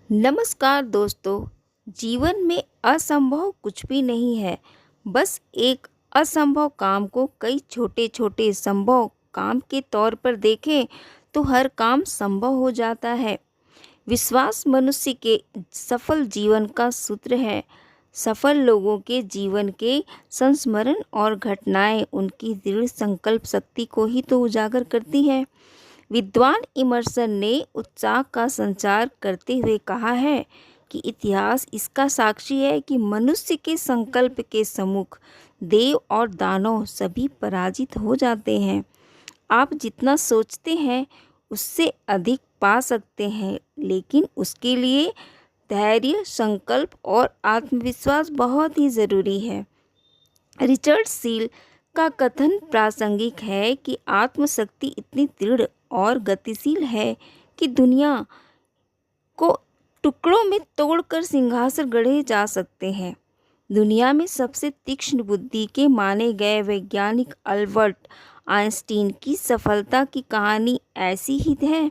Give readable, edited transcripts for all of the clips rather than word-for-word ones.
नमस्कार दोस्तों। जीवन में असंभव कुछ भी नहीं है। बस एक असंभव काम को कई छोटे छोटे संभव काम के तौर पर देखें तो हर काम संभव हो जाता है। विश्वास मनुष्य के सफल जीवन का सूत्र है। सफल लोगों के जीवन के संस्मरण और घटनाएं उनकी दृढ़ संकल्प शक्ति को ही तो उजागर करती हैं। विद्वान इमर्सन ने उत्साह का संचार करते हुए कहा है कि इतिहास इसका साक्षी है कि मनुष्य के संकल्प के सम्मुख देव और दानव सभी पराजित हो जाते हैं। आप जितना सोचते हैं उससे अधिक पा सकते हैं, लेकिन उसके लिए धैर्य, संकल्प और आत्मविश्वास बहुत ही ज़रूरी है। रिचर्ड सील का कथन प्रासंगिक है कि आत्मशक्ति इतनी दृढ़ और गतिशील है कि दुनिया को टुकड़ों में तोड़कर सिंहासन गढ़े जा सकते हैं। दुनिया में सबसे तीक्ष्ण बुद्धि के माने गए वैज्ञानिक अल्बर्ट आइंस्टीन की सफलता की कहानी ऐसी ही है।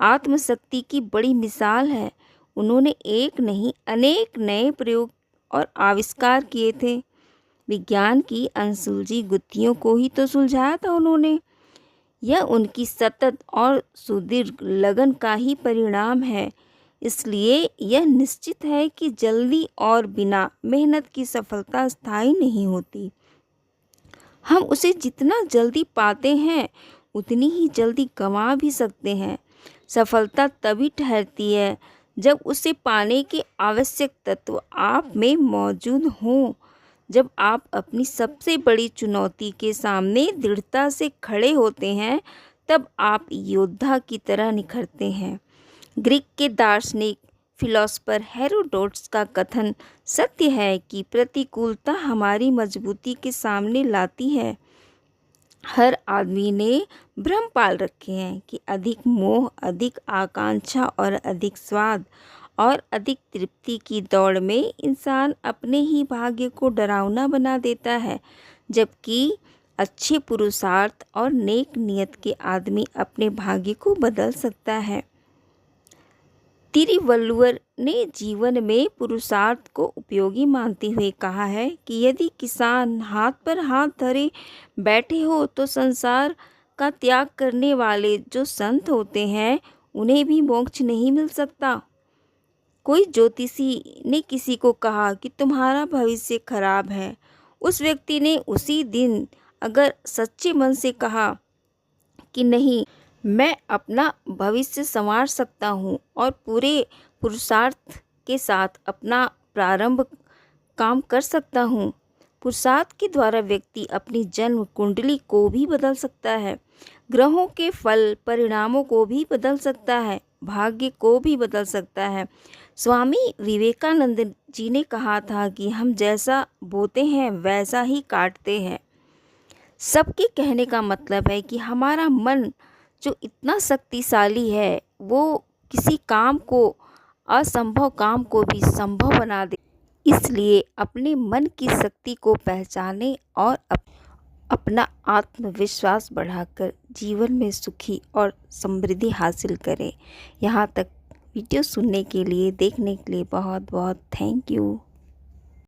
आत्मशक्ति की बड़ी मिसाल है। उन्होंने एक नहीं अनेक नए प्रयोग और आविष्कार किए थे। विज्ञान की अनसुलझी गुत्थियों को ही तो सुलझाया था उन्होंने। यह उनकी सतत और सुदीर्घ लगन का ही परिणाम है। इसलिए यह निश्चित है कि जल्दी और बिना मेहनत की सफलता स्थायी नहीं होती। हम उसे जितना जल्दी पाते हैं उतनी ही जल्दी गंवा भी सकते हैं। सफलता तभी ठहरती है जब उसे पाने के आवश्यक तत्व आप में मौजूद हों। जब आप अपनी सबसे बड़ी चुनौती के सामने दृढ़ता से खड़े होते हैं तब आप योद्धा की तरह निखरते हैं। ग्रीक के दार्शनिक फिलोसफर हेरोडोटस का कथन सत्य है कि प्रतिकूलता हमारी मजबूती के सामने लाती है। हर आदमी ने भ्रम पाल रखे हैं कि अधिक मोह, अधिक आकांक्षा और अधिक स्वाद और अधिक तृप्ति की दौड़ में इंसान अपने ही भाग्य को डरावना बना देता है, जबकि अच्छे पुरुषार्थ और नेक नियत के आदमी अपने भाग्य को बदल सकता है। तिरुवल्लुवर ने जीवन में पुरुषार्थ को उपयोगी मानते हुए कहा है कि यदि किसान हाथ पर हाथ धरे बैठे हो तो संसार का त्याग करने वाले जो संत होते हैं उन्हें भी मोक्ष नहीं मिल सकता। कोई ज्योतिषी ने किसी को कहा कि तुम्हारा भविष्य खराब है। उस व्यक्ति ने उसी दिन अगर सच्चे मन से कहा कि नहीं, मैं अपना भविष्य संवार सकता हूँ और पूरे पुरुषार्थ के साथ अपना प्रारंभ काम कर सकता हूँ। पुरुषार्थ के द्वारा व्यक्ति अपनी जन्म कुंडली को भी बदल सकता है, ग्रहों के फल परिणामों को भी बदल सकता है, भाग्य को भी बदल सकता है। स्वामी विवेकानंद जी ने कहा था कि हम जैसा बोते हैं वैसा ही काटते हैं। सबके कहने का मतलब है कि हमारा मन जो इतना शक्तिशाली है वो किसी काम को, असंभव काम को भी संभव बना दे। इसलिए अपने मन की शक्ति को पहचानें और अपना आत्मविश्वास बढ़ाकर जीवन में सुखी और समृद्धि हासिल करें। यहाँ तक वीडियो सुनने के लिए, देखने के लिए बहुत बहुत थैंक यू।